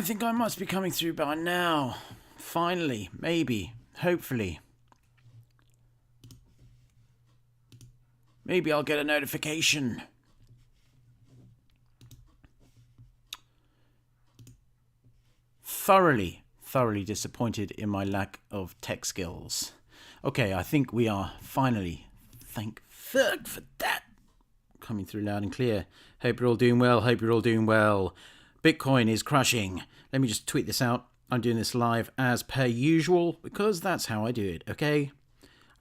I think I must be coming through by now. Finally, maybe, hopefully. Maybe I'll get a notification. Thoroughly disappointed in my lack of tech skills. Okay, I think we are finally, thank fuck for that, coming through loud and clear. Hope you're all doing well. Bitcoin is crushing. Let me just tweet this out. I'm doing this live as per usual because that's how I do it, okay?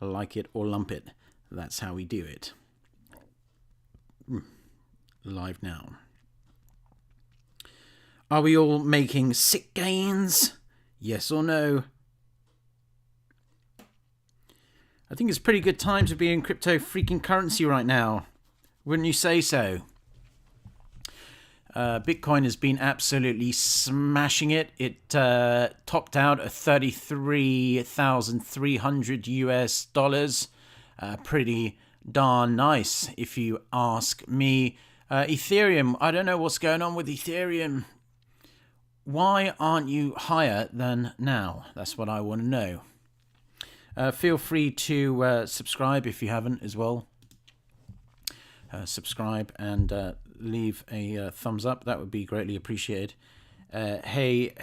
Like it or lump it. That's how we do it. Live now. Are we all making sick gains? Yes or no? I think it's a pretty good time to be in crypto freaking currency right now. Wouldn't you say so? Bitcoin has been absolutely smashing it. It topped out at 33,300 US dollars. Pretty darn nice, if you ask me. Ethereum, I don't know what's going on with Ethereum. Why aren't you higher than now? That's what I want to know. Feel free to subscribe if you haven't as well. Subscribe and leave a thumbs up. That would be greatly appreciated. Hey,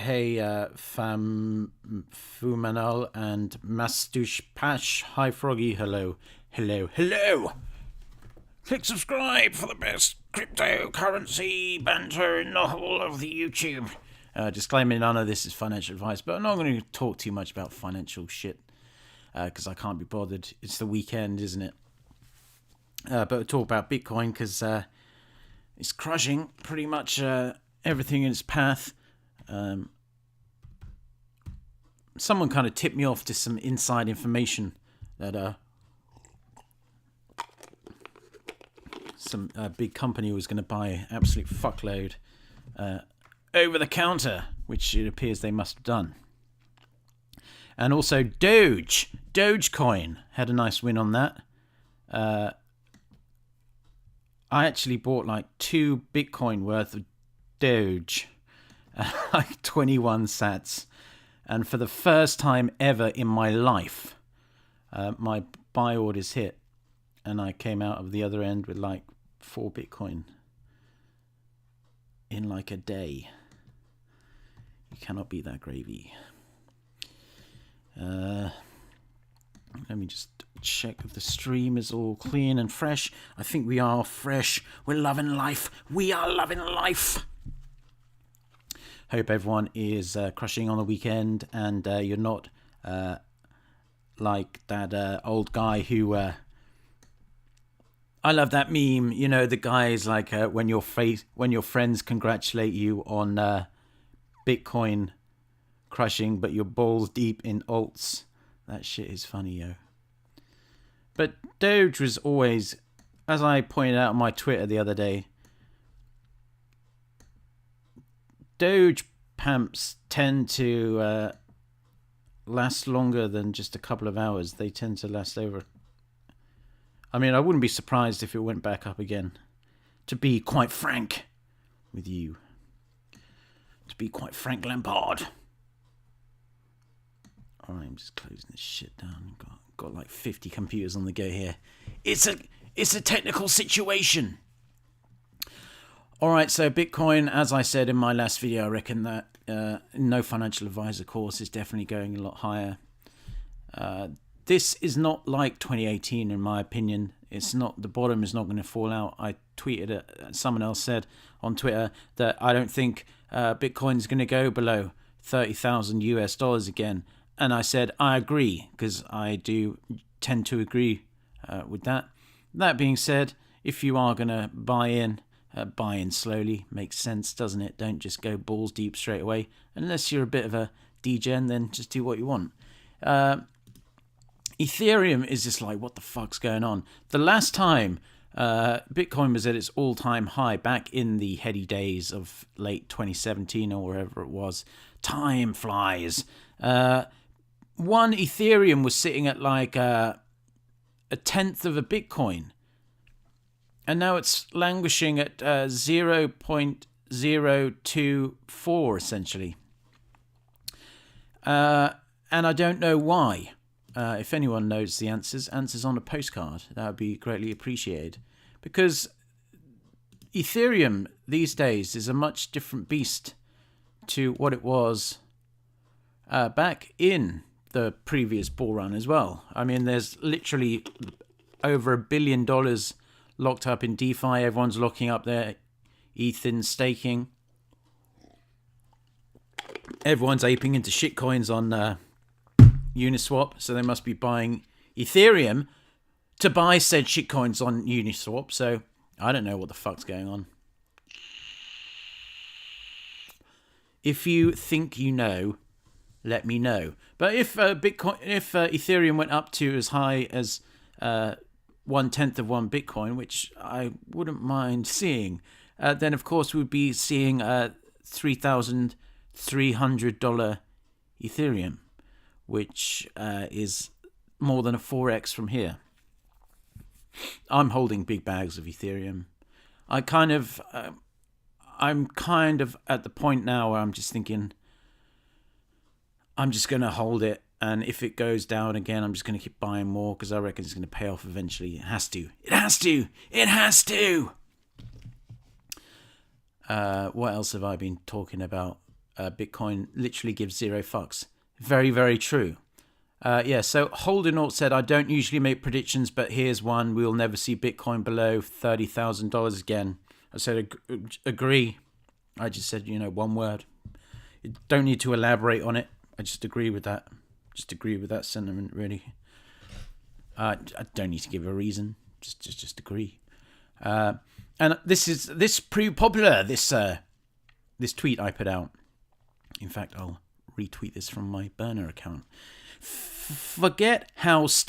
Fumanal and Mastush Pash. Hi, Froggy. Hello. Click subscribe for the best cryptocurrency banter in the whole of the YouTube. Disclaimer, none of this is financial advice, but I'm not going to talk too much about financial shit because I can't be bothered. It's the weekend, isn't it? But we'll talk about Bitcoin because it's crushing pretty much everything in its path. Someone kind of tipped me off to some inside information that some big company was going to buy an absolute fuckload over the counter, which it appears they must have done. And also Dogecoin had a nice win on that. I actually bought like 2 Bitcoin worth of Doge, like 21 sats. And for the first time ever in my life, my buy orders hit. And I came out of the other end with like 4 Bitcoin in like a day. You cannot beat that gravy. Let me just check if the stream is all clean and fresh. I think we are fresh. We're loving life. We are loving life. Hope everyone is crushing on the weekend and you're not like that old guy who... I love that meme. You know, the guy is like when your friends congratulate you on Bitcoin crushing, but you're balls deep in alts. That shit is funny, yo. But Doge was always, as I pointed out on my Twitter the other day, Doge pumps tend to last longer than just a couple of hours. They tend to last over. I mean, I wouldn't be surprised if it went back up again. To be quite frank with you. To be quite Frank Lampard. Alright, I'm just closing this shit down. Got like 50 computers on the go here. It's a technical situation. Alright, so Bitcoin, as I said in my last video, I reckon that no financial advisor course is definitely going a lot higher. This is not like 2018 in my opinion. It's not, the bottom is not going to fall out. I tweeted it, someone else said on Twitter that I don't think Bitcoin's going to go below 30,000 US dollars again. And I said, I agree, because I do tend to agree with that. That being said, if you are going to buy in slowly. Makes sense, doesn't it? Don't just go balls deep straight away. Unless you're a bit of a degen, then just do what you want. Ethereum is just like, what the fuck's going on? The last time Bitcoin was at its all-time high, back in the heady days of late 2017 or wherever it was, time flies. One Ethereum was sitting at like a tenth of a Bitcoin. And now it's languishing at 0.001 0.024 essentially. And I don't know why. If anyone knows the answers on a postcard. That would be greatly appreciated. Because Ethereum these days is a much different beast to what it was back in the previous bull run as well. I mean, there's literally over $1 billion locked up in DeFi. Everyone's locking up their ETH in staking. Everyone's aping into shitcoins on Uniswap, so they must be buying Ethereum to buy said shitcoins on Uniswap. So I don't know what the fuck's going on. If you think you know, let me know. But if Ethereum went up to as high as 1/10 of one Bitcoin, which I wouldn't mind seeing, then of course we'd be seeing $3,300 Ethereum, which is more than a 4x from here. I'm holding big bags of Ethereum. I'm kind of at the point now where I'm just thinking I'm just going to hold it, and if it goes down again, I'm just going to keep buying more because I reckon it's going to pay off eventually. It has to. It has to. It has to. What else have I been talking about? Bitcoin literally gives zero fucks. Very, very true. So Holdenaut said, I don't usually make predictions, but here's one. We'll never see Bitcoin below $30,000 again. I said, agree. I just said, one word. You don't need to elaborate on it. I just agree with that. Just agree with that sentiment, really. I don't need to give a reason. Just agree. And this pretty popular, this tweet I put out. In fact, I'll retweet this from my burner account. Forget how this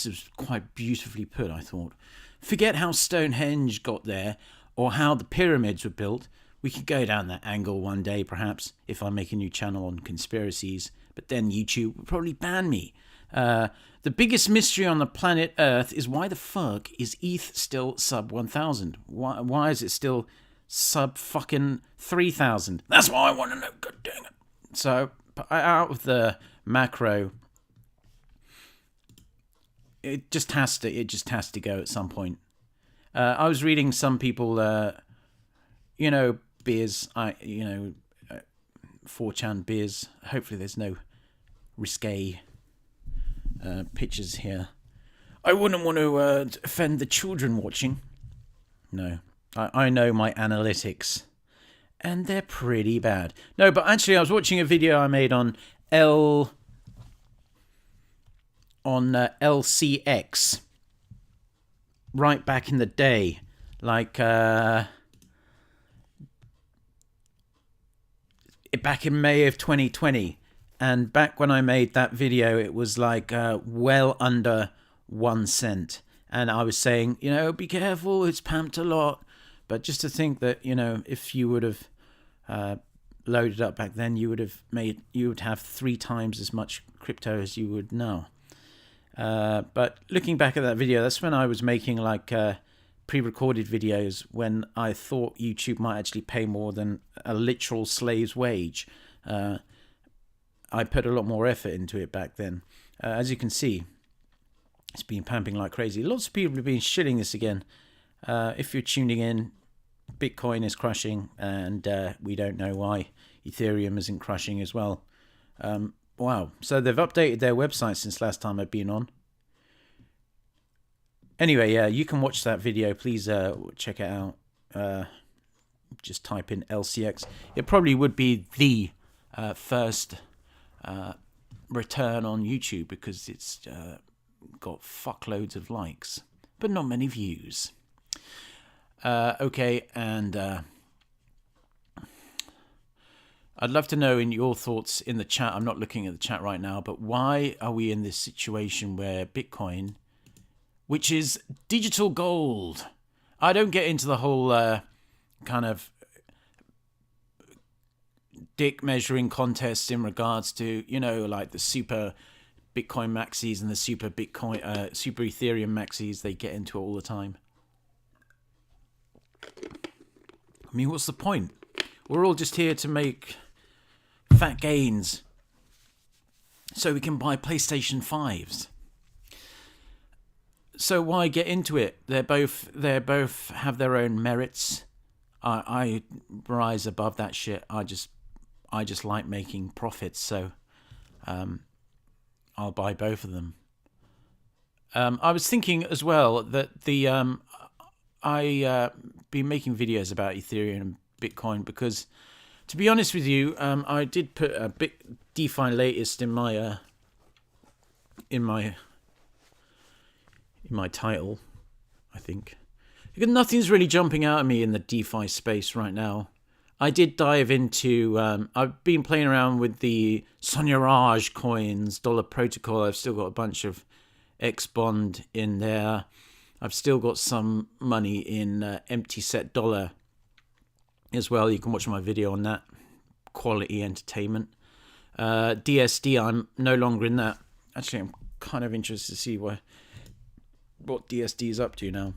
is quite beautifully put, I thought. Forget how Stonehenge got there or how the pyramids were built. We could go down that angle one day, perhaps, if I make a new channel on conspiracies. But then YouTube would probably ban me. The biggest mystery on the planet Earth is why the fuck is ETH still sub 1,000? Why is it still sub fucking 3,000? That's what I want to know. God dang it. So, out of the macro, it just has to go at some point. I was reading some people, beers, 4chan beers. Hopefully there's no risque pictures here. I wouldn't want to offend the children watching. No, I know my analytics, and they're pretty bad. No, but actually I was watching a video I made on LCX right back in the day, like back in May of 2020, and back when I made that video it was like well under 1 cent, and I was saying, be careful, it's pumped a lot. But just to think that, if you would have loaded up back then, you would have 3 times as much crypto as you would now. But looking back at that video, that's when I was making like pre-recorded videos when I thought YouTube might actually pay more than a literal slave's wage. I put a lot more effort into it back then. As you can see, it's been pumping like crazy. Lots of people have been shilling this again. If you're tuning in, Bitcoin is crushing, and we don't know why Ethereum isn't crushing as well. Wow. So they've updated their website since last time I've been on. Anyway, yeah, you can watch that video. Please check it out. Just type in LCX. It probably would be the first return on YouTube because it's got fuckloads of likes, but not many views. Okay, and I'd love to know in your thoughts in the chat. I'm not looking at the chat right now, but why are we in this situation where Bitcoin, which is digital gold, I don't get into the whole kind of dick measuring contest in regards to, like the super Bitcoin maxis and the super Ethereum maxis. They get into it all the time. I mean, what's the point? We're all just here to make fat gains so we can buy PlayStation 5s. So why get into it? They both have their own merits. I rise above that shit. I just like making profits, so I'll buy both of them. I was thinking as well that I been making videos about Ethereum and Bitcoin because, to be honest with you, I did put a bit DeFi latest in my title, I think. Because nothing's really jumping out at me in the DeFi space right now. I did dive into, I've been playing around with the Sonarage coins, Dollar Protocol. I've still got a bunch of X-Bond in there. I've still got some money in Empty Set Dollar as well. You can watch my video on that. Quality entertainment. DSD, I'm no longer in that. Actually, I'm kind of interested to see what DSD is up to now.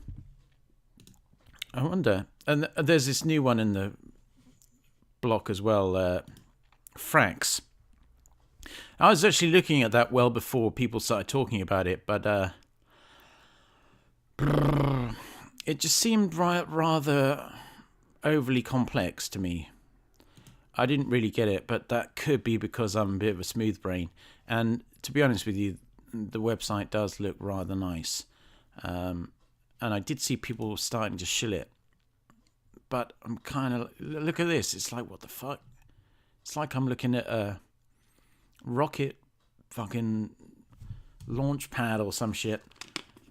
I wonder. And there's this new one in the block as well, Frax. I was actually looking at that well before people started talking about it, but it just seemed rather overly complex to me. I didn't really get it, but that could be because I'm a bit of a smooth brain. And to be honest with you, the website does look rather nice. And I did see people starting to shill it. But I'm kind of... Look at this. It's like, what the fuck? It's like I'm looking at a rocket fucking launch pad or some shit.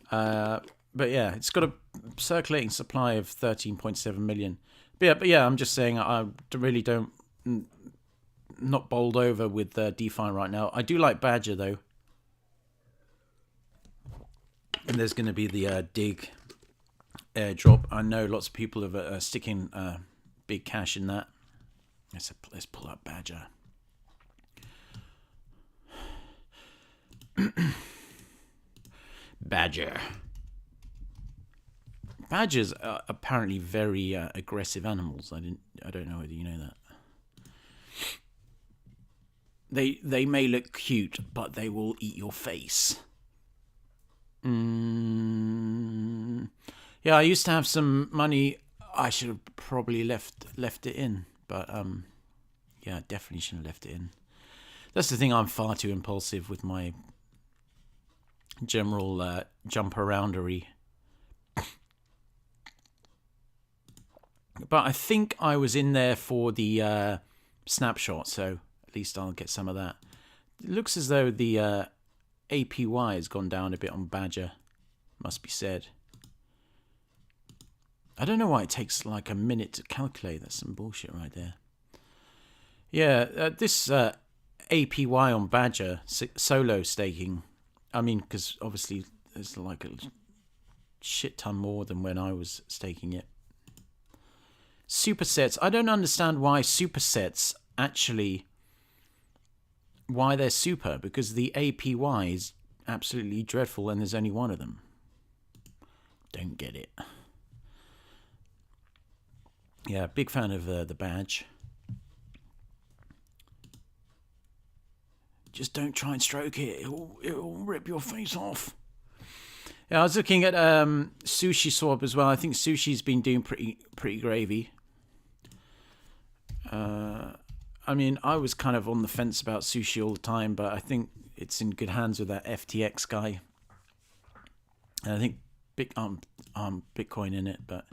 But yeah, it's got a circulating supply of 13.7 million. But yeah, I'm just saying I really don't... Not bowled over with DeFi right now. I do like Badger, though. And there's going to be the dig airdrop. I know lots of people are sticking big cash in that. Let's pull up Badger. Badgers are apparently very aggressive animals. I don't know whether you know that. They may look cute, but they will eat your face. Yeah, I used to have some money. I should have probably left it in, but yeah, definitely shouldn't have left it in. That's the thing. I'm far too impulsive with my general jump aroundery. But I think I was in there for the snapshot, so at least I'll get some of that. It looks as though the APY has gone down a bit on Badger, must be said. I don't know why it takes like a minute to calculate. That's some bullshit right there. Yeah, this APY on Badger, solo staking, I mean, because obviously there's like a shit ton more than when I was staking it. Supersets. I don't understand why supersets actually... Why they're super, because the APY is absolutely dreadful and there's only one of them. Don't get it. Yeah, big fan of the badge. Just don't try and stroke it. It'll rip your face off. Yeah, I was looking at Sushi Swap as well. I think Sushi's been doing pretty gravy. I mean, I was kind of on the fence about Sushi all the time, but I think it's in good hands with that FTX guy. And I think Bitcoin in it. But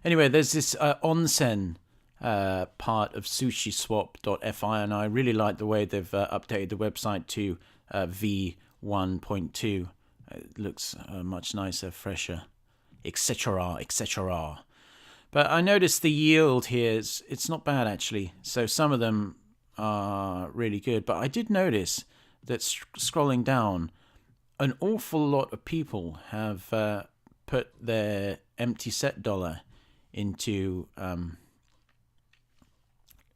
anyway, there's this onsen part of sushiswap.fi, and I really like the way they've updated the website to v1.2. It looks much nicer, fresher, etc., etc. But I noticed the yield here, it's not bad actually. So some of them are really good. But I did notice that scrolling down, an awful lot of people have put their empty set dollar into...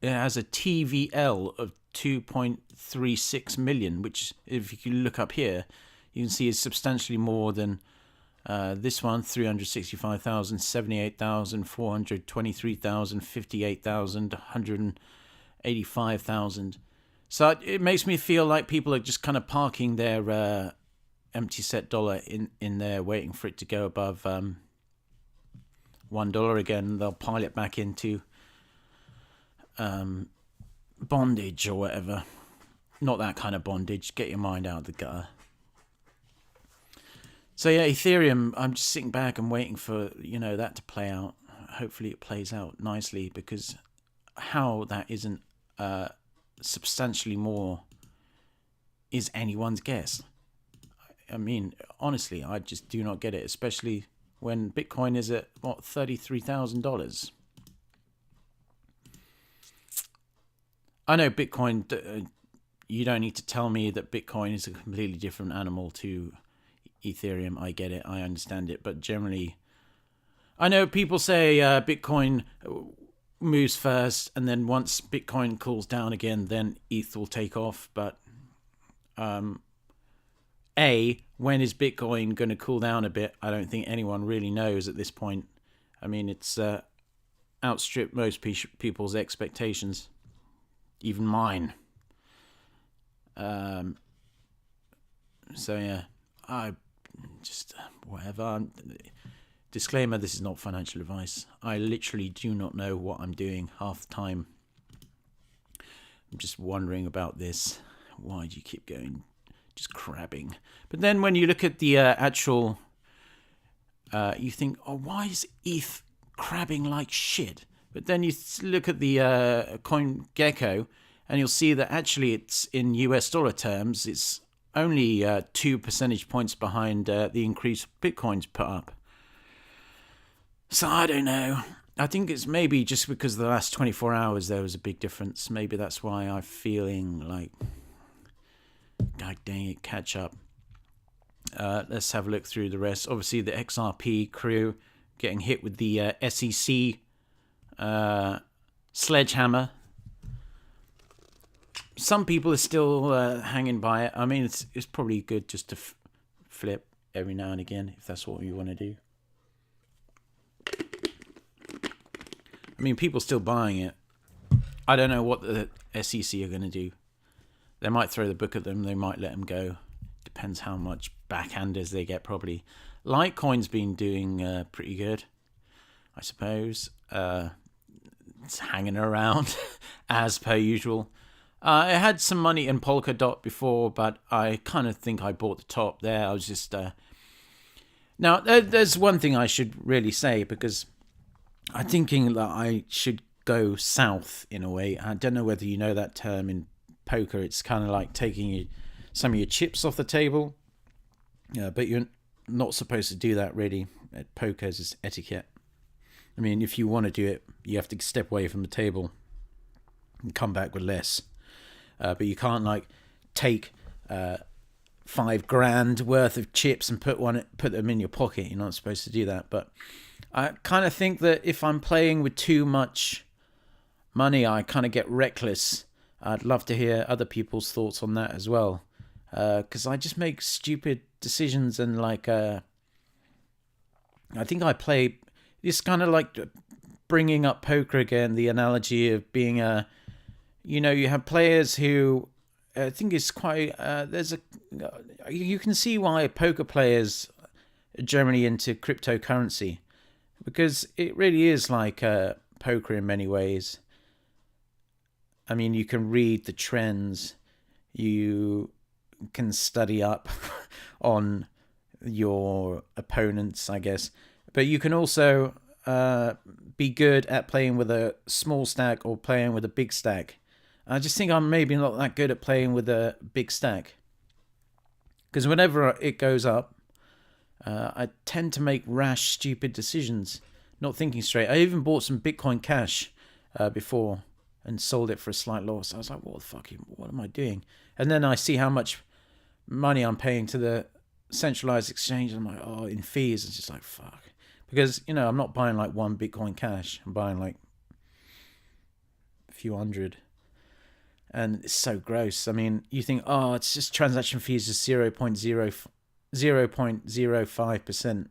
it has a TVL of 2.36 million, which if you look up here, you can see is substantially more than This one, 365,000, 78,000, 423,000, 58,000, 185,000. So it makes me feel like people are just kind of parking their empty set dollar in there, waiting for it to go above $1 again. They'll pile it back into bondage or whatever. Not that kind of bondage. Get your mind out of the gutter. So yeah, Ethereum, I'm just sitting back and waiting for, that to play out. Hopefully it plays out nicely, because how that isn't substantially more is anyone's guess. I mean, honestly, I just do not get it, especially when Bitcoin is at, $33,000. I know Bitcoin, you don't need to tell me that Bitcoin is a completely different animal to Ethereum. I get it, I understand it, but generally, I know people say Bitcoin moves first, and then once Bitcoin cools down again, then ETH will take off. But when is Bitcoin going to cool down a bit? I don't think anyone really knows at this point. I mean, it's outstripped most people's expectations, even mine. So yeah, I just whatever. Disclaimer, this is not financial advice. I literally do not know what I'm doing half the time. I'm just wondering about this. Why do you keep going, just crabbing? But then when you look at the actual, you think, oh, why is ETH crabbing like shit? But then you look at the CoinGecko, and you'll see that actually it's in US dollar terms, it's only 2 percentage points behind the increase Bitcoin's put up. So I don't know. I think it's maybe just because the last 24 hours there was a big difference. Maybe that's why I'm feeling like, God dang it, catch up. Let's have a look through the rest. Obviously, the XRP crew getting hit with the SEC sledgehammer. Some people are still hanging by it. I mean, it's probably good just to flip every now and again if that's what you want to do. I mean, people still buying it. I don't know what the SEC are going to do. They might throw the book at them. They might let them go. Depends how much backhanders they get, probably. Litecoin's been doing pretty good, I suppose. It's hanging around as per usual. I had some money in Polkadot before, but I kind of think I bought the top there. I was just... Now, there's one thing I should really say, because I'm thinking that I should go south in a way. I don't know whether you know that term in poker. It's kind of like taking some of your chips off the table. But you're not supposed to do that, really. At poker, it's etiquette. I mean, if you want to do it, you have to step away from the table and come back with less. But you can't take $5,000 worth of chips and put them in your pocket. You're not supposed to do that. But I kind of think that if I'm playing with too much money, I kind of get reckless. I'd love to hear other people's thoughts on that as well, because I just make stupid decisions, and I think I play. It's kind of like bringing up poker again. The analogy of being you have players who I think it's quite. You can see why poker players are generally into cryptocurrency, because it really is like poker in many ways. I mean, you can read the trends, you can study up on your opponents, I guess, but you can also be good at playing with a small stack or playing with a big stack. I just think I'm maybe not that good at playing with a big stack, because whenever it goes up, I tend to make rash, stupid decisions, not thinking straight. I even bought some Bitcoin Cash before and sold it for a slight loss. I was like, what the fuck? What am I doing? And then I see how much money I'm paying to the centralized exchange. And I'm like, oh, in fees. It's just like, fuck. Because, I'm not buying like one Bitcoin Cash. I'm buying like a few hundred. And it's so gross. I mean, you think, oh, it's just transaction fees is 0.05%.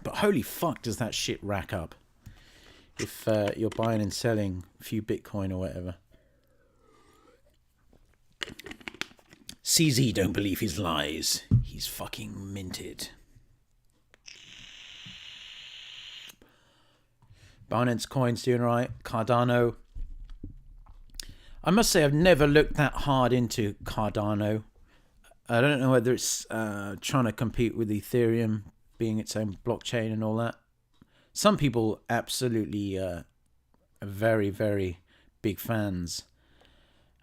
But holy fuck, does that shit rack up if you're buying and selling a few Bitcoin or whatever. CZ, don't believe his lies. He's fucking minted. Binance Coin's doing right. Cardano. I must say I've never looked that hard into Cardano. I don't know whether it's trying to compete with Ethereum, being its own blockchain and all that. Some people absolutely are very, very big fans.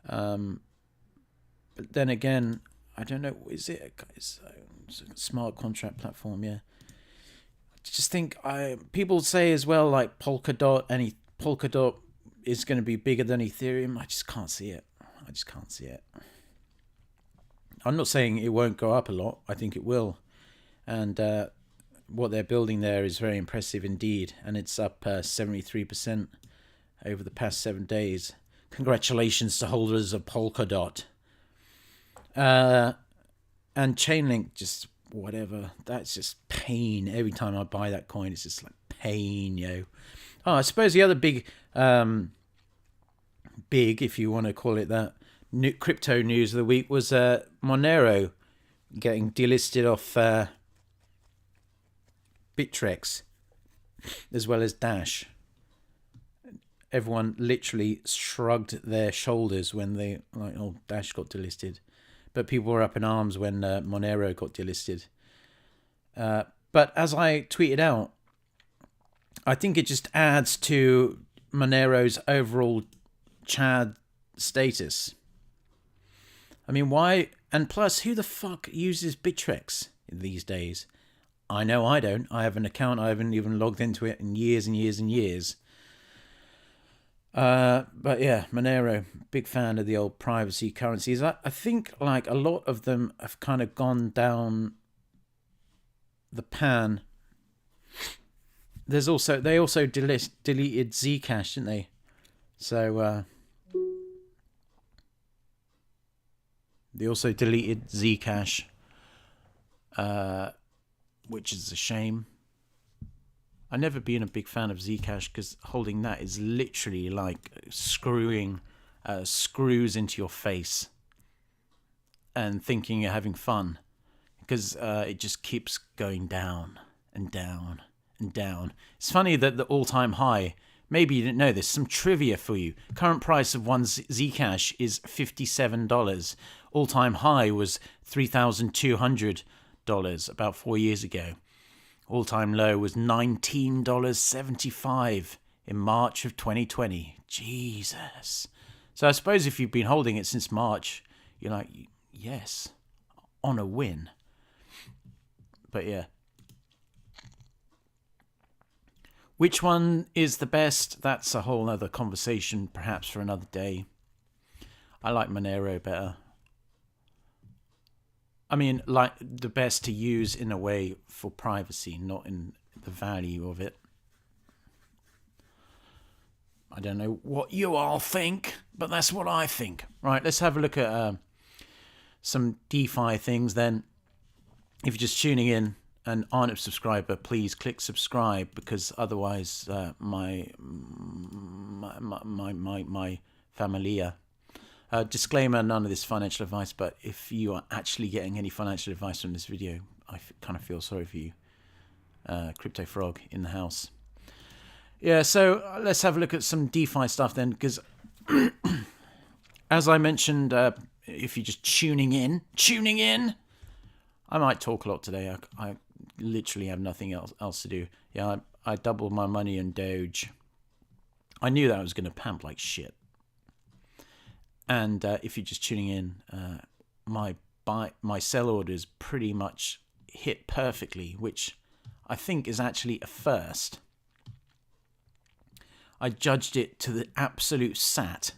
But then again, I don't know, it's a smart contract platform, yeah. I just think people say as well, like Polkadot is going to be bigger than Ethereum. I just can't see it. I'm not saying it won't go up a lot. I think it will. And what they're building there is very impressive indeed. And it's up 73% over the past 7 days. Congratulations to holders of Polkadot. And Chainlink, just whatever. That's just pain. Every time I buy that coin, it's just like pain, yo. Oh, I suppose the other big, if you want to call it that, crypto news of the week was Monero getting delisted off Bittrex, as well as Dash. Everyone literally shrugged their shoulders when they Dash got delisted, but people were up in arms when Monero got delisted. But as I tweeted out, I think it just adds to Monero's overall Chad status. I mean, why? And plus, who the fuck uses Bittrex these days? I know I don't. I have an account. I haven't even logged into it in years and years and years. But yeah, Monero, big fan of the old privacy currencies. I think like a lot of them have kind of gone down the pan. They also deleted Zcash, didn't they? So they also deleted Zcash, which is a shame. I've never been a big fan of Zcash because holding that is literally like screwing screws into your face and thinking you're having fun, because it just keeps going down and down and down. It's funny that the all-time high, maybe you didn't know this, some trivia for you. Current price of one Zcash is $57. All-time high was $3,200 about 4 years ago. All-time low was $19.75 in March of 2020. Jesus. So I suppose if you've been holding it since March, you're like, yes, on a win. But yeah. Which one is the best? That's a whole other conversation, perhaps for another day. I like Monero better. I mean, like the best to use in a way for privacy, not in the value of it. I don't know what you all think, but that's what I think. Right, let's have a look at some DeFi things then. If you're just tuning in and aren't a subscriber, please click subscribe, because otherwise my familia. Disclaimer, none of this financial advice, but if you are actually getting any financial advice from this video, I kind of feel sorry for you. Crypto Frog in the house. Yeah, so let's have a look at some DeFi stuff then, because as I mentioned, if you're just tuning in, I might talk a lot today. I literally have nothing else to do. Yeah, I doubled my money in Doge. I knew that I was going to pump like shit. And if you're just tuning in, my sell orders pretty much hit perfectly, which I think is actually a first. I judged it to the absolute sat,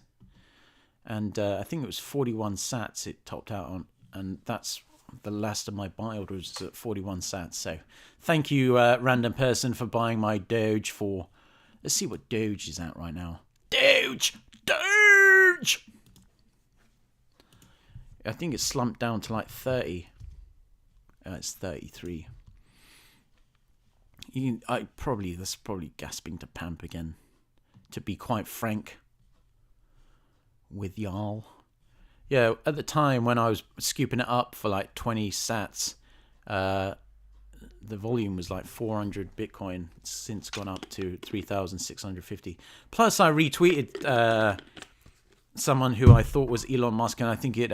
and I think it was 41 sats it topped out on, and that's the last of my buy orders at 41 sats. So thank you, random person, for buying my Doge for... Let's see what Doge is at right now. Doge! I think it's slumped down to like 30. It's 33. That's probably gasping to pamp again, to be quite frank with y'all. Yeah, at the time when I was scooping it up for like 20 sats, the volume was like 400 Bitcoin. It's since gone up to 3,650. Plus, I retweeted someone who I thought was Elon Musk, and I think it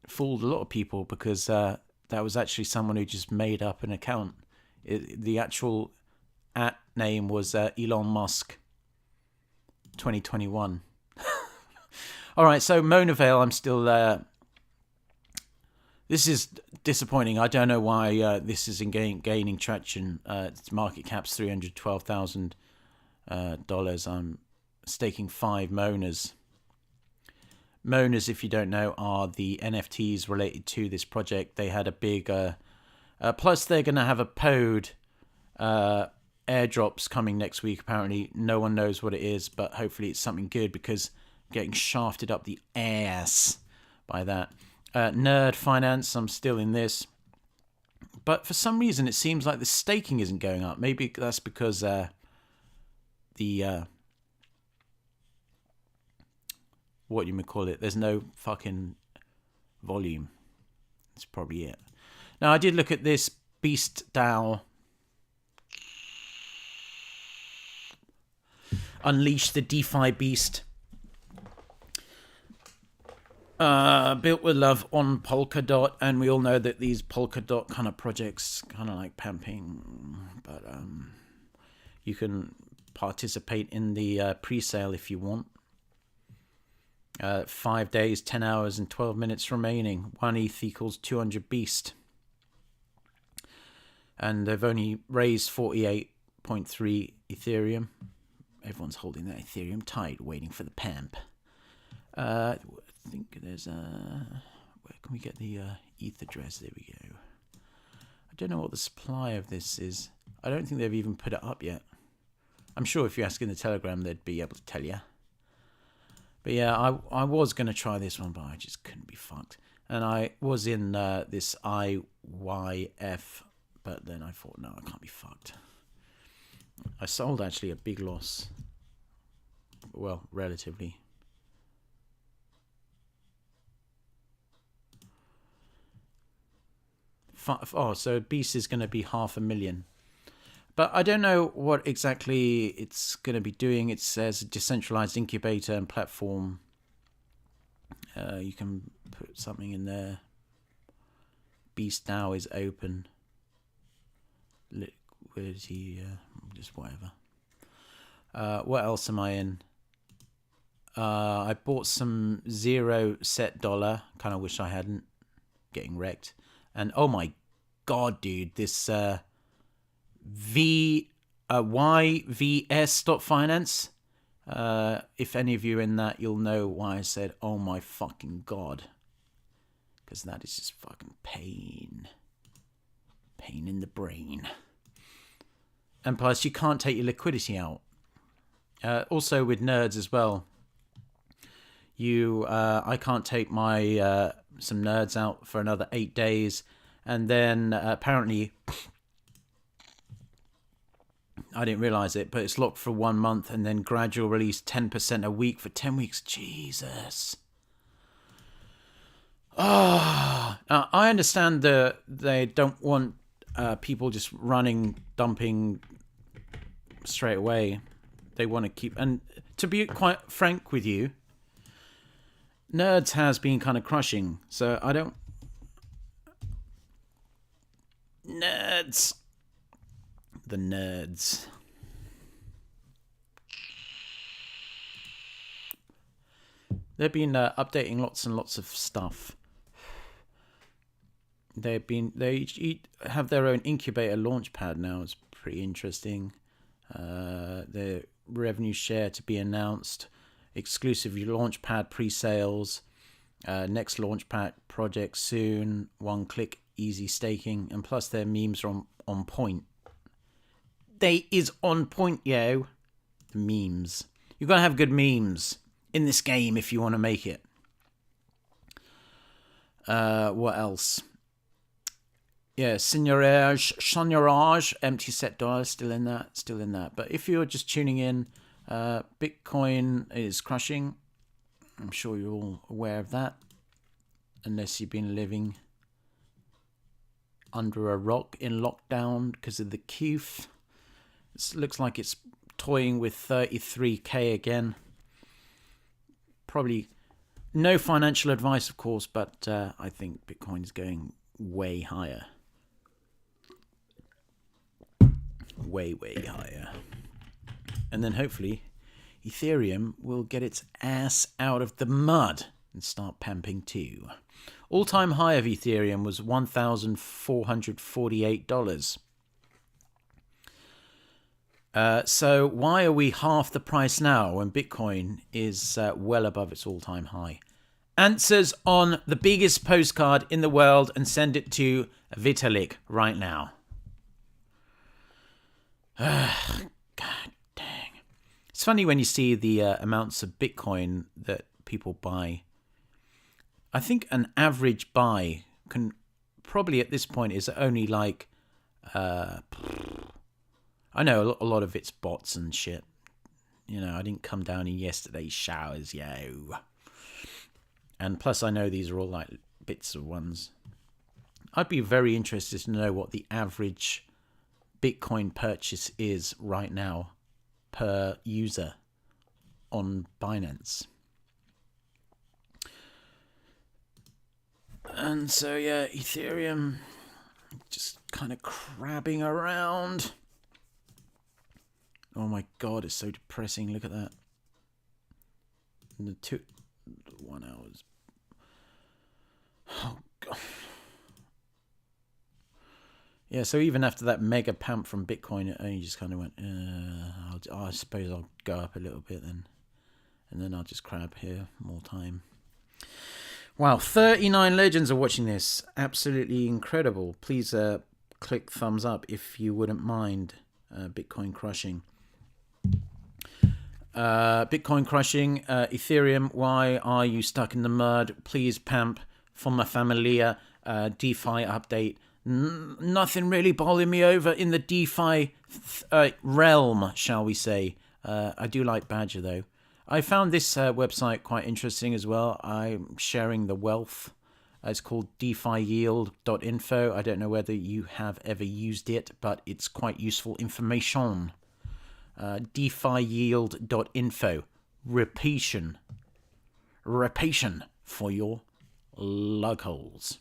fooled a lot of people because that was actually someone who just made up an account. The actual name was Elon Musk 2021. All right, so Monavale, I'm still this is disappointing. I don't know why this isn't gaining traction. Its market cap's $312,000. I'm staking 5 Monas. Monas, if you don't know, are the NFTs related to this project. They had a big... plus, they're going to have a pod airdrops coming next week, apparently. No one knows what it is, but hopefully it's something good because I'm getting shafted up the ass by that. Nerd Finance, I'm still in this. But for some reason, it seems like the staking isn't going up. Maybe that's because what you may call it, there's no fucking volume. That's probably it. Now, I did look at this Beast DAO. Unleash the DeFi Beast. Built with love on Polkadot, and we all know that these Polkadot kind of projects kind of like pamping, but you can participate in the pre-sale if you want. 5 days, 10 hours, and 12 minutes remaining. 1 ETH equals 200 Beast. And they've only raised 48.3 Ethereum. Everyone's holding that Ethereum tight, waiting for the pamp. I think there's where can we get the ETH address? There we go. I don't know what the supply of this is. I don't think they've even put it up yet. I'm sure if you ask in the Telegram, they'd be able to tell you. But yeah, I was going to try this one, but I just couldn't be fucked. And I was in this IYF, but then I thought, no, I can't be fucked. I sold actually a big loss. Well, relatively. Oh, so Beast is going to be 500,000. But I don't know what exactly it's going to be doing. It says decentralized incubator and platform. You can put something in there. Beast now is open. Liquidity, just whatever. What else am I in? I bought some 0 set dollar. Kind of wish I hadn't. Getting wrecked. And oh my god, dude, this YVS.finance. If any of you are in that, you'll know why I said, oh my fucking god. Because that is just fucking pain. Pain in the brain. And plus, you can't take your liquidity out. Also with nerds as well. I can't take my some nerds out for another 8 days. And then apparently... I didn't realize it, but it's locked for 1 month and then gradual release 10% a week for 10 weeks. Jesus. I understand that they don't want people just dumping straight away. They want to keep... And to be quite frank with you, nerds has been kind of crushing. So I don't... Nerds. The nerds. They've been updating lots and lots of stuff. They each have their own incubator launchpad now. It's pretty interesting. The revenue share to be announced. Exclusive launchpad pre-sales. Next launchpad project soon. 1-click easy staking, and plus their memes are on point. They is on point, yo. The memes. You've got to have good memes in this game if you want to make it. What else? Yeah, seigneurage, empty set dollars, still in that. But if you're just tuning in, Bitcoin is crushing. I'm sure you're all aware of that, unless you've been living under a rock in lockdown because of the QF. It looks like it's toying with 33k again. Probably no financial advice, of course, but I think Bitcoin is going way higher. Way higher. And then hopefully Ethereum will get its ass out of the mud and start pumping too. All-time high of Ethereum was $1,448. So why are we half the price now when Bitcoin is well above its all-time high? Answers on the biggest postcard in the world, and send it to Vitalik right now. God dang. It's funny when you see the amounts of Bitcoin that people buy. I think an average buy can probably at this point is only like, I know a lot of it's bots and shit. You know, I didn't come down in yesterday's showers, yo. And plus I know these are all like bits of ones. I'd be very interested to know what the average Bitcoin purchase is right now per user on Binance. And so yeah, Ethereum just kind of crabbing around. Oh my god, it's so depressing. Look at that. And the 1 hours. Oh god. Yeah, so even after that mega pump from Bitcoin, it only just kind of went, I suppose I'll go up a little bit then. And then I'll just crab here more time. Wow, 39 legends are watching this. Absolutely incredible. Please click thumbs up if you wouldn't mind. Bitcoin crushing. Bitcoin crushing. Ethereum, why are you stuck in the mud? Please pamp from my familia. DeFi update. Nothing really bowling me over in the DeFi realm, shall we say. I do like Badger, though. I found this website quite interesting as well. I'm sharing the wealth. It's called DeFiYield.info. I don't know whether you have ever used it, but it's quite useful information. DeFiYield.info. Repetition for your locals.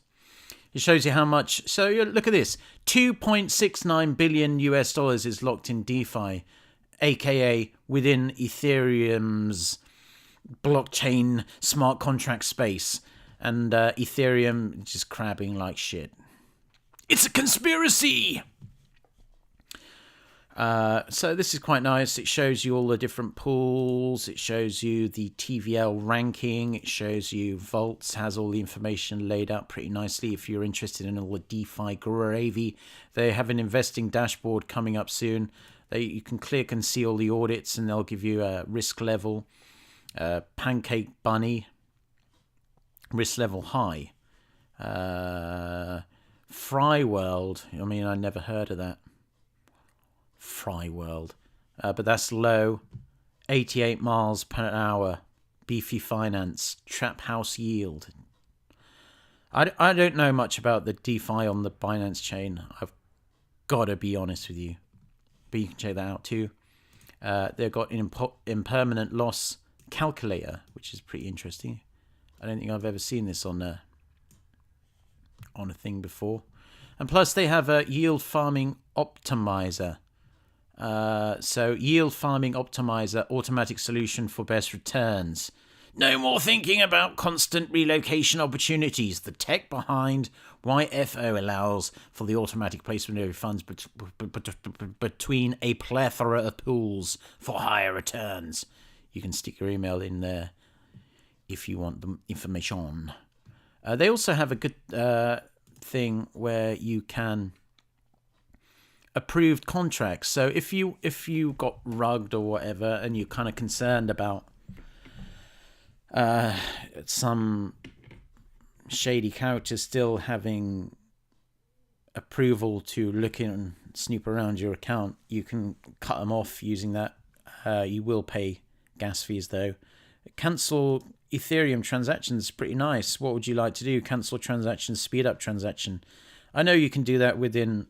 It shows you how much. So look at this. 2.69 billion US dollars is locked in DeFi, aka within Ethereum's blockchain smart contract space. And Ethereum just crabbing like shit. It's a conspiracy! So this is quite nice. It shows you all the different pools. It shows you the TVL ranking. It shows you vaults. Has all the information laid out pretty nicely. If you're interested in all the DeFi gravy, they have an investing dashboard coming up soon. You can click and see all the audits, and they'll give you a risk level. Pancake Bunny, risk level high. Fry World. I mean, I never heard of that. Fry World, but that's low. 88 miles per hour. Beefy finance. Trap house yield. I don't know much about the DeFi on the Binance chain. I've got to be honest with you. But you can check that out too. They've got an impermanent loss calculator, which is pretty interesting. I don't think I've ever seen this on a thing before. And plus they have a yield farming optimizer. So yield farming optimizer, automatic solution for best returns. No more thinking about constant relocation opportunities. The tech behind YFO allows for the automatic placement of funds between a plethora of pools for higher returns. You can stick your email in there if you want the information. They also have a good thing where you can approved contracts. So if you got rugged or whatever, and you're kind of concerned about some shady characters still having approval to look in and snoop around your account, you can cut them off using that. You will pay gas fees though. Cancel Ethereum transactions, pretty nice. What would you like to do? Cancel transactions, speed up transaction. I know you can do that within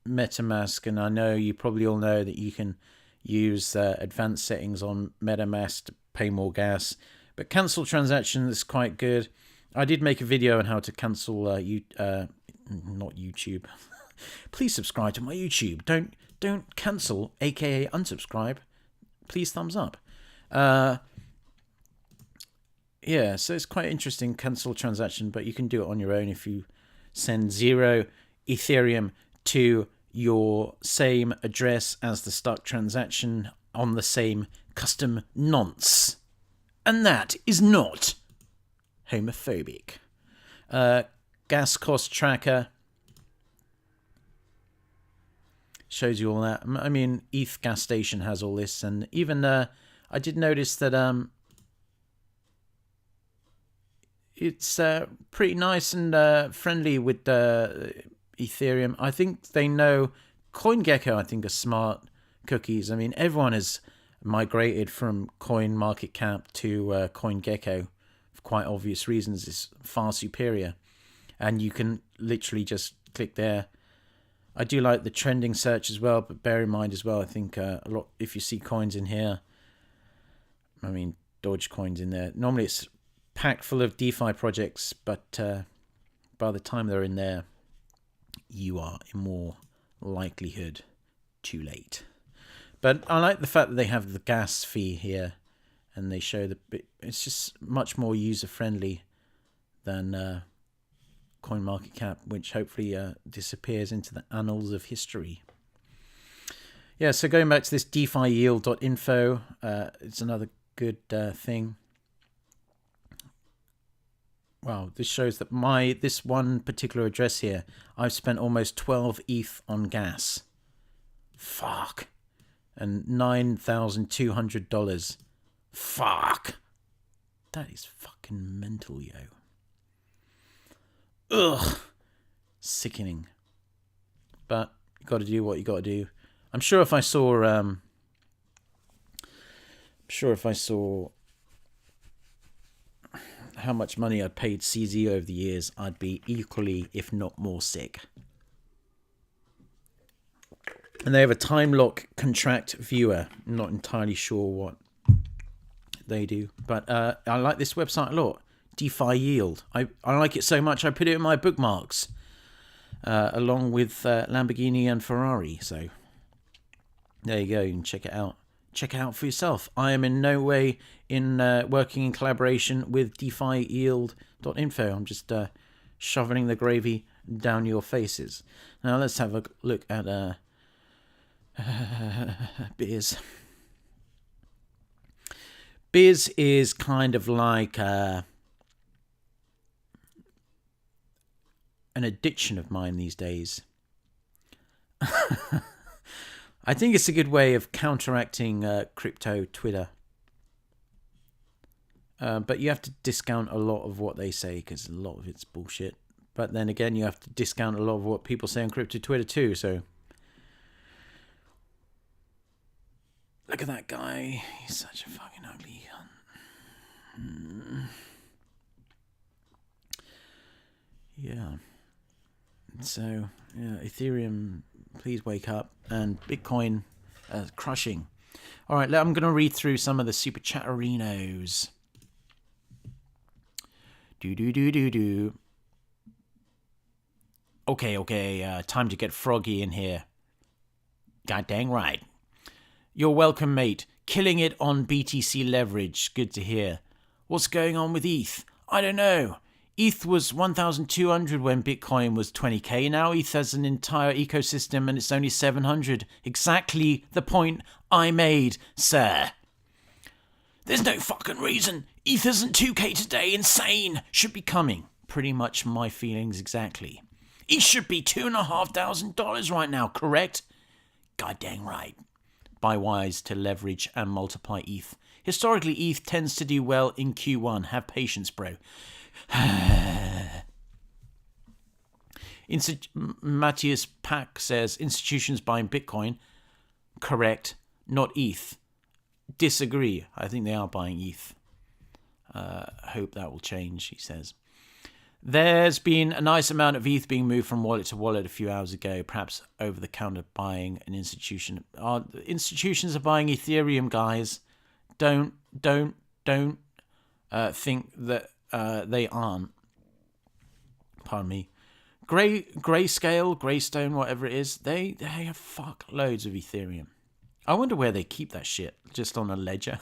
MetaMask, and I know you probably all know that you can use advanced settings on MetaMask to pay more gas. But cancel transactions is quite good. I did make a video on how to cancel not YouTube. Please subscribe to my YouTube. Don't cancel, aka unsubscribe. Please thumbs up. Yeah, so it's quite interesting, cancel transaction, but you can do it on your own if you send 0 Ethereum to your same address as the stuck transaction on the same custom nonce. And that is not homophobic. Gas cost tracker shows you all that. I mean, ETH gas station has all this, and even I did notice that it's pretty nice and friendly with Ethereum. I think they know CoinGecko. I think are smart cookies. I mean, everyone has migrated from CoinMarketCap to CoinGecko for quite obvious reasons. It's far superior, and you can literally just click there. I do like the trending search as well, but bear in mind as well, I think a lot, if you see coins in here, I mean, Dogecoin's in there. Normally it's packed full of DeFi projects, but by the time they're in there, you are in more likelihood too late. But I like the fact that they have the gas fee here, and they show it's just much more user-friendly than CoinMarketCap, which hopefully disappears into the annals of history. Yeah, so going back to this DeFiYield.info, it's another good thing. Wow, this shows that this one particular address here, I've spent almost 12 ETH on gas. Fuck. And $9,200. Fuck. That is fucking mental, yo. Ugh. Sickening. But you got to do what you got to do. I'm sure if I saw how much money I'd paid CZ over the years, I'd be equally, if not more, sick. And they have a time lock contract viewer. I'm not entirely sure what they do, but I like this website a lot. DeFi Yield. I like it so much I put it in my bookmarks, along with Lamborghini and Ferrari. So there you go. You can check it out. Check it out for yourself. I am in no way working in collaboration with DeFiYield.info. I'm just shoveling the gravy down your faces. Now let's have a look at Biz. Biz is kind of like an addiction of mine these days. I think it's a good way of counteracting crypto Twitter. But you have to discount a lot of what they say because a lot of it's bullshit. But then again, you have to discount a lot of what people say on crypto Twitter too. So look at that guy. He's such a fucking ugly cunt. Yeah. So, yeah, Ethereum, please wake up. And Bitcoin, crushing. All right, I'm going to read through some of the super chatterinos. Okay, time to get froggy in here. God dang right. You're welcome, mate. Killing it on BTC leverage. Good to hear. What's going on with ETH? I don't know. ETH was 1,200 when Bitcoin was 20k. Now ETH has an entire ecosystem and it's only 700. Exactly the point I made, sir. There's no fucking reason. ETH isn't 2k today. Insane. Should be coming. Pretty much my feelings exactly. ETH should be $2,500 right now, correct? God dang right. Buy wise to leverage and multiply ETH. Historically, ETH tends to do well in Q1. Have patience, bro. Matthias Pack says institutions buying Bitcoin. Correct, not ETH. Disagree. I think they are buying ETH. Hope that will change, he says. There's been a nice amount of ETH being moved from wallet to wallet a few hours ago, perhaps over-the-counter buying an institution. Institutions are buying Ethereum, guys. Don't think that they aren't. Pardon me. Graystone, whatever it is, they have fuck loads of Ethereum. I wonder where they keep that shit. Just on a ledger.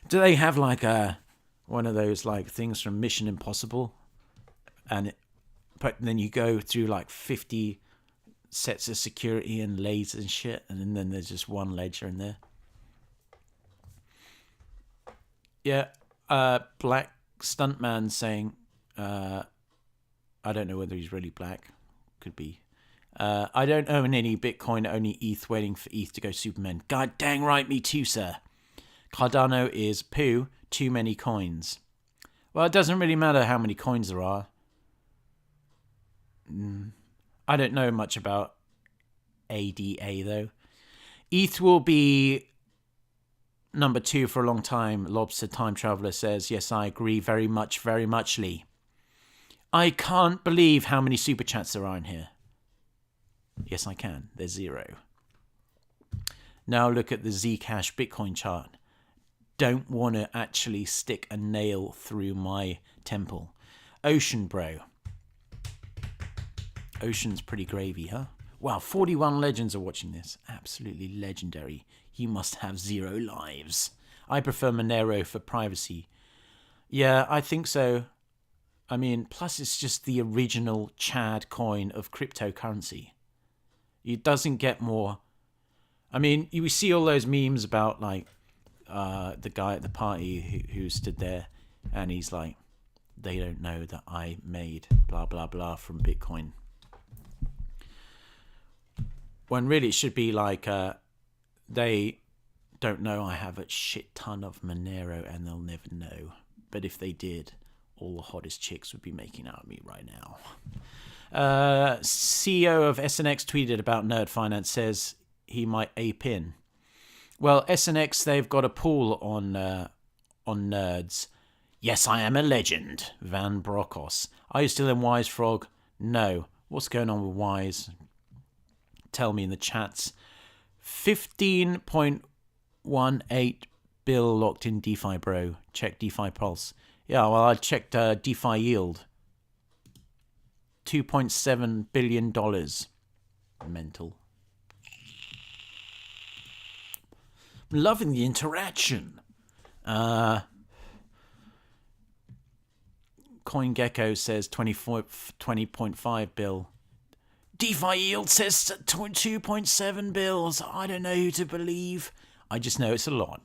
Do they have like one of those like things from Mission Impossible? But then you go through like 50 sets of security and layers and shit, and then there's just one ledger in there. Yeah, Black Stuntman saying, I don't know whether he's really black. Could be. I don't own any Bitcoin, only ETH, waiting for ETH to go Superman. God dang right, me too, sir. Cardano is poo, too many coins. Well, it doesn't really matter how many coins there are. I don't know much about ADA, though. ETH will be number 2 for a long time. Lobster Time Traveler says, yes, I agree very much, Lee. I can't believe how many super chats there are in here. Yes, I can. There's 0. Now look at the Zcash Bitcoin chart. Don't want to actually stick a nail through my temple. Ocean, bro. Ocean's pretty gravy, huh? Wow, 41 legends are watching this. Absolutely legendary. You must have 0 lives. I prefer Monero for privacy. Yeah, I think so. I mean, plus it's just the original Chad coin of cryptocurrency. It doesn't get more. I mean, you see all those memes about like the guy at the party who stood there and he's like, they don't know that I made blah blah blah from Bitcoin. When really it should be like they don't know I have a shit ton of Monero and they'll never know. But if they did, all the hottest chicks would be making out of me right now. CEO of SNX tweeted about Nerd Finance, says he might ape in. Well, SNX, they've got a pool on nerds. Yes, I am a legend. Van Brokos. Are you still in Wise Frog? No. What's going on with Wise? Tell me in the chats. 15.18 bill locked in DeFi, bro. Check DeFi Pulse. Yeah, well, I checked DeFi yield. $2.7 billion. Mental. I'm loving the interaction. CoinGecko says 20.5 bill. DeFi yield says 2.7 bills. I don't know who to believe. I just know it's a lot.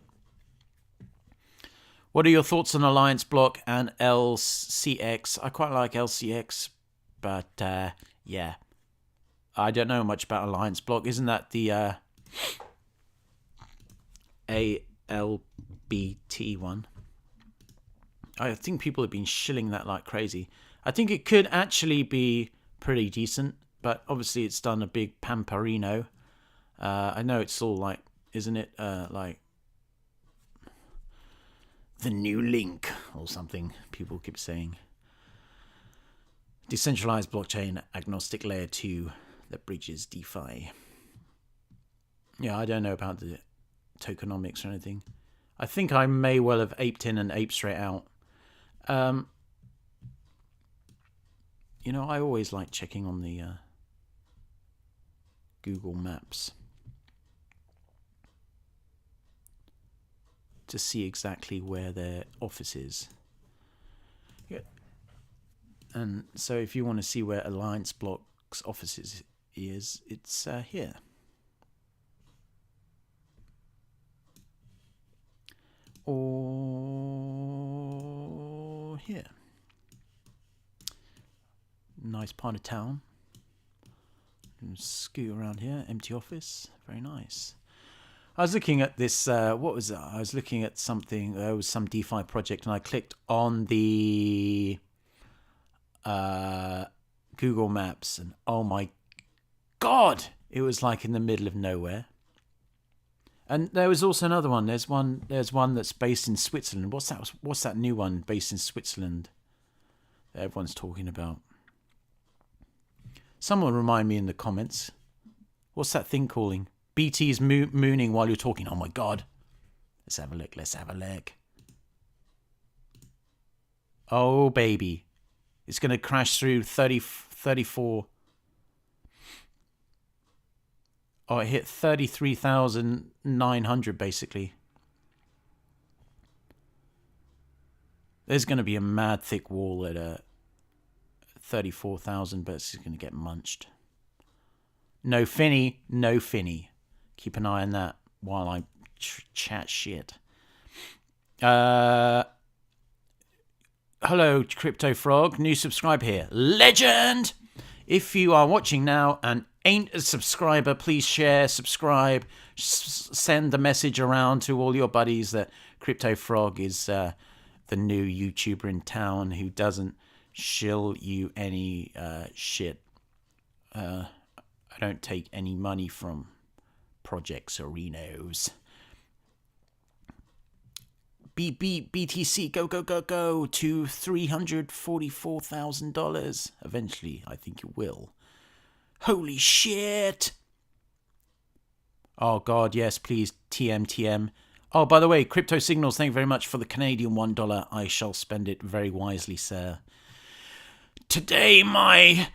What are your thoughts on Alliance Block and LCX? I quite like LCX, but yeah. I don't know much about Alliance Block. Isn't that the ALBT one? I think people have been shilling that like crazy. I think it could actually be pretty decent, but obviously it's done a big pamperino. I know it's all like, isn't it like the new link or something people keep saying. Decentralized blockchain agnostic layer 2 that bridges DeFi. Yeah, I don't know about the tokenomics or anything. I think I may well have aped in and aped straight out. You know, I always like checking on the Google Maps to see exactly where their office is. Yeah. And so if you want to see where Alliance Block's office is, it's here. Or here. Nice part of town. Scoot around here. Empty office. Very nice. I was looking at this, what was that? I was looking at something, there was some DeFi project, and I clicked on the Google Maps, and oh my God, it was like in the middle of nowhere. And there was also another one. There's one that's based in Switzerland. What's that new one based in Switzerland that everyone's talking about? Someone remind me in the comments. What's that thing calling? BT's mooning while you're talking. Oh my God. Let's have a look. Oh, baby. It's going to crash through 34. Oh, it hit 33,900 basically. There's going to be a mad thick wall at 34,000, but it's going to get munched. No finny. Keep an eye on that while I chat shit. Hello, Crypto Frog. New subscriber here. Legend! If you are watching now and ain't a subscriber, please share, subscribe, send the message around to all your buddies that Crypto Frog is the new YouTuber in town who doesn't shill you any shit. I don't take any money from Project Serenos. BTC, go to $344,000. Eventually, I think it will. Holy shit! Oh God, yes, please, TM. Oh, by the way, Crypto Signals, thank you very much for the Canadian $1. I shall spend it very wisely, sir. Today, my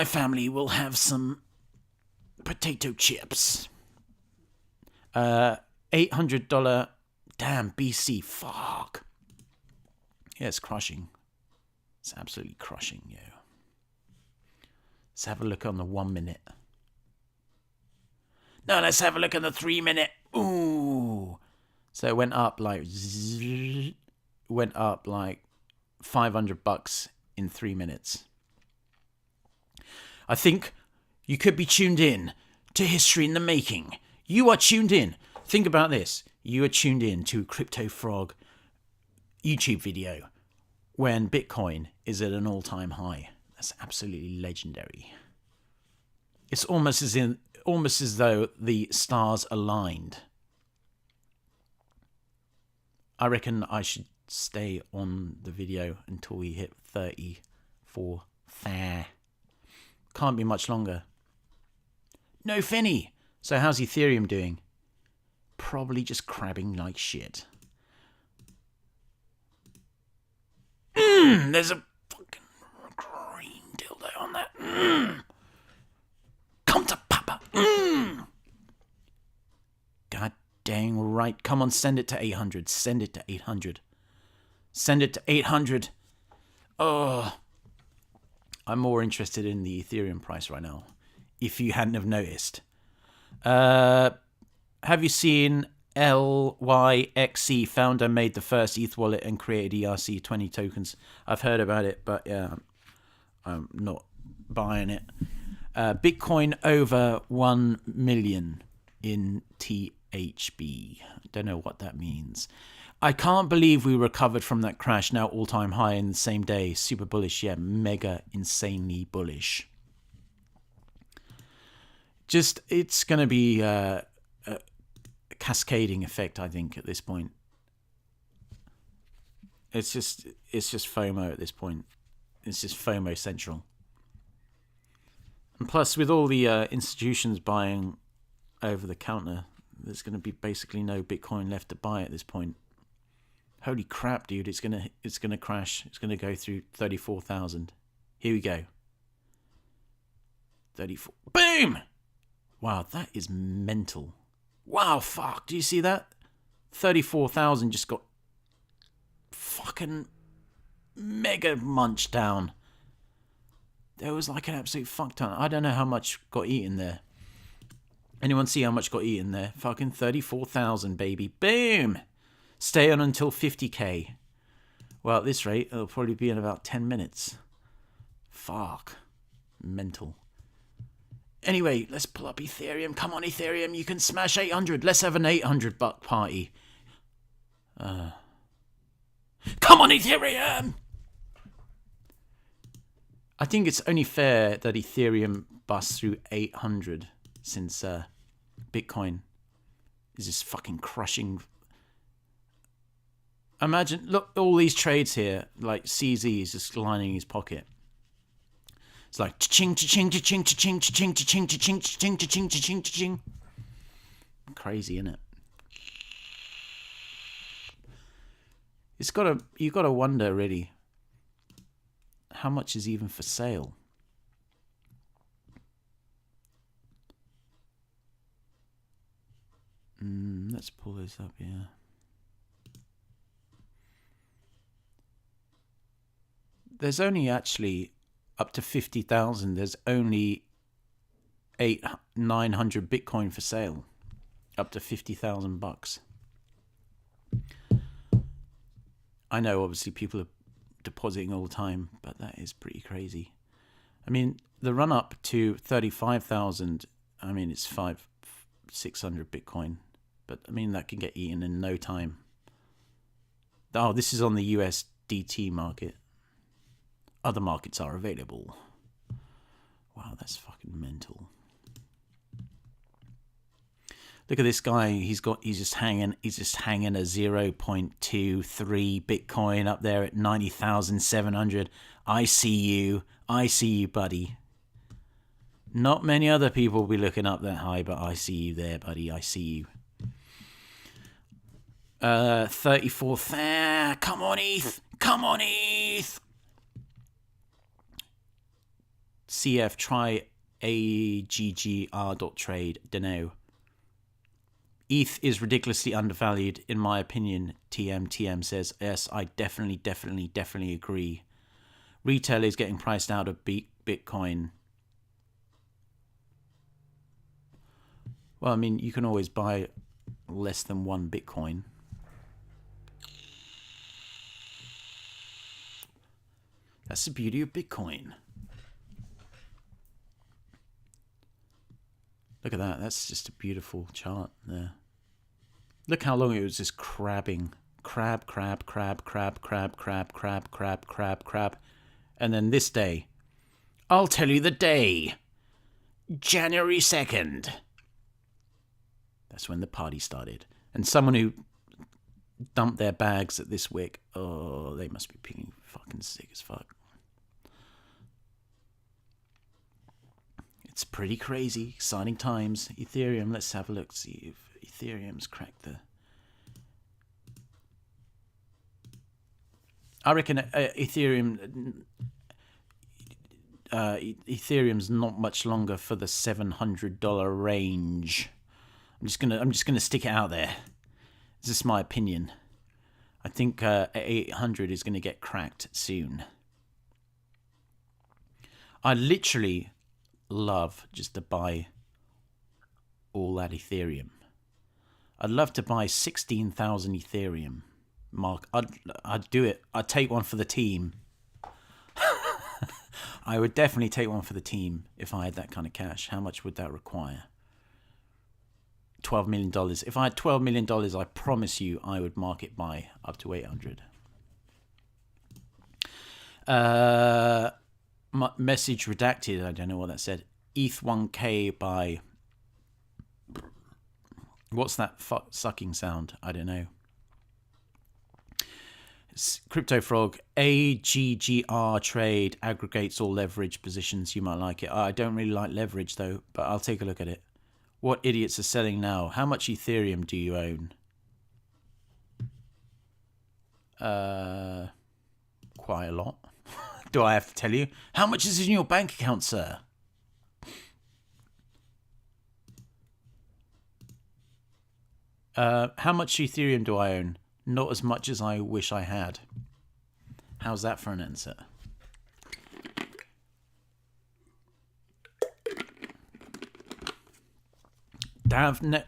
family will have potato chips. $800. Damn, BC, fuck. Yeah, it's crushing. It's absolutely crushing, yo. Let's have a look on the 1 minute. No, let's have a look on the 3 minute. Ooh. So it went up like $500 in 3 minutes. I think you could be tuned in to history in the making. You are tuned in. Think about this. You are tuned in to Crypto Frog YouTube video when Bitcoin is at an all-time high. That's absolutely legendary. It's almost as though the stars aligned. I reckon I should stay on the video until we hit 34. Can't be much longer. No finny. So how's Ethereum doing? Probably just crabbing like shit. There's a fucking green dildo on that. Come to Papa. God dang right. Come on, send it to 800. Send it to 800. Oh, I'm more interested in the Ethereum price right now, if you hadn't have noticed. Have you seen LYXC founder made the first ETH wallet and created ERC-20 tokens? I've heard about it, but yeah, I'm not buying it. Bitcoin over 1 million in THB. Don't know what that means. I can't believe we recovered from that crash, now all-time high in the same day. Super bullish, yeah, mega insanely bullish. Just, it's going to be a cascading effect, I think, at this point. It's just FOMO at this point. It's just FOMO central. And plus, with all the institutions buying over the counter, there's going to be basically no Bitcoin left to buy at this point. Holy crap, dude! It's gonna crash. It's gonna go through 34,000. Here we go. 34. Boom! Wow, that is mental. Wow, fuck! Do you see that? 34,000 just got fucking mega munched down. There was like an absolute fuck ton. I don't know how much got eaten there. Anyone see how much got eaten there? Fucking 34,000, baby. Boom! Stay on until 50k. Well, at this rate, it'll probably be in about 10 minutes. Fuck. Mental. Anyway, let's pull up Ethereum. Come on, Ethereum. You can smash 800. Let's have an $800 party. Come on, Ethereum! I think it's only fair that Ethereum busts through 800 since Bitcoin is just fucking crushing. Imagine, look, all these trades here, like CZ is just lining his pocket. It's like ching ching ching ching ching ching ching ching ching ching ching ching ching. Crazy, isn't it? You gotta wonder really, how much is even for sale? Let's pull this up here. There's only actually up to 50,000. There's only 900 Bitcoin for sale. Up to $50,000. I know obviously people are depositing all the time, but that is pretty crazy. I mean, the run up to 35,000, I mean, it's 600 Bitcoin, but I mean, that can get eaten in no time. Oh, this is on the USDT market. Other markets are available. Wow, that's fucking mental. Look at this guy. He's just hanging a 0.23 Bitcoin up there at 90,700. I see you, buddy. Not many other people will be looking up that high, but I see you there, buddy. I see you. 34th. Come on, ETH. Come on, ETH. CF, try AGGR.trade. Dunno. ETH is ridiculously undervalued, in my opinion. TM says, yes, I definitely agree. Retail is getting priced out of Bitcoin. Well, I mean, you can always buy less than 1 Bitcoin. That's the beauty of Bitcoin. Look at that. That's just a beautiful chart there. Look how long it was just crabbing. Crab. And then this day. I'll tell you the day. January 2nd. That's when the party started. And someone who dumped their bags at this wick, oh, they must be being fucking sick as fuck. It's pretty crazy, exciting times. Ethereum, let's have a look, see if Ethereum's cracked the... I reckon Ethereum's not much longer for the $700 range. I'm just gonna stick it out there. This is my opinion. I think 800 is gonna get cracked soon. I literally love just to buy all that Ethereum. I'd love to buy 16,000 Ethereum. Mark, I'd do it. I'd take one for the team. I would definitely take one for the team if I had that kind of cash. How much would that require? $12 million. If I had $12 million, I promise you I would market buy up to 800. Message redacted. I don't know what that said. ETH 1K by... What's that sucking sound? I don't know. Crypto Frog. AGGR trade aggregates all leverage positions. You might like it. I don't really like leverage though, but I'll take a look at it. What idiots are selling now? How much Ethereum do you own? Quite a lot. Do I have to tell you? How much is in your bank account, sir? How much Ethereum do I own? Not as much as I wish I had. How's that for an answer?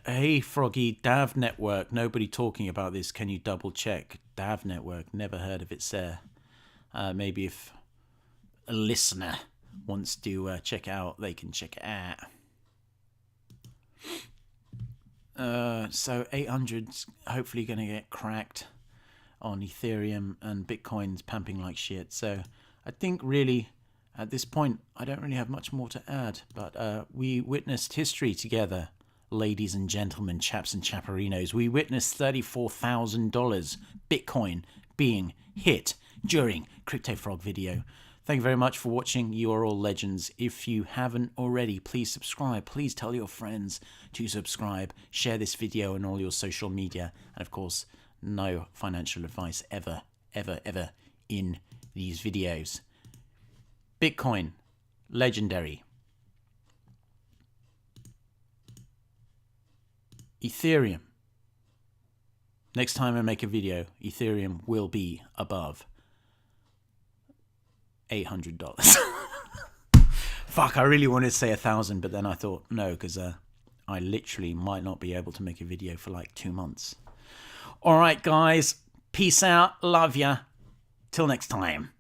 Hey Froggy, DAV Network. Nobody talking about this. Can you double check? DAV Network. Never heard of it, sir. Maybe if a listener wants to check it out, they can check it out. So 800's hopefully going to get cracked on Ethereum, and Bitcoin's pumping like shit. So I think really At this point, I don't really have much more to add, but we witnessed history together, ladies and gentlemen, chaps and chaparinos. We witnessed $34,000 Bitcoin being hit during Crypto Frog video. Thank you very much for watching. You are all legends. If you haven't already, please subscribe. Please tell your friends to subscribe. Share this video on all your social media. And of course, no financial advice ever, ever, ever in these videos. Bitcoin, legendary. Ethereum. Next time I make a video, Ethereum will be above $800. Fuck, I really wanted to say 1,000, but then I thought, no, because I literally might not be able to make a video for like 2 months. All right, guys. Peace out. Love ya. Till next time.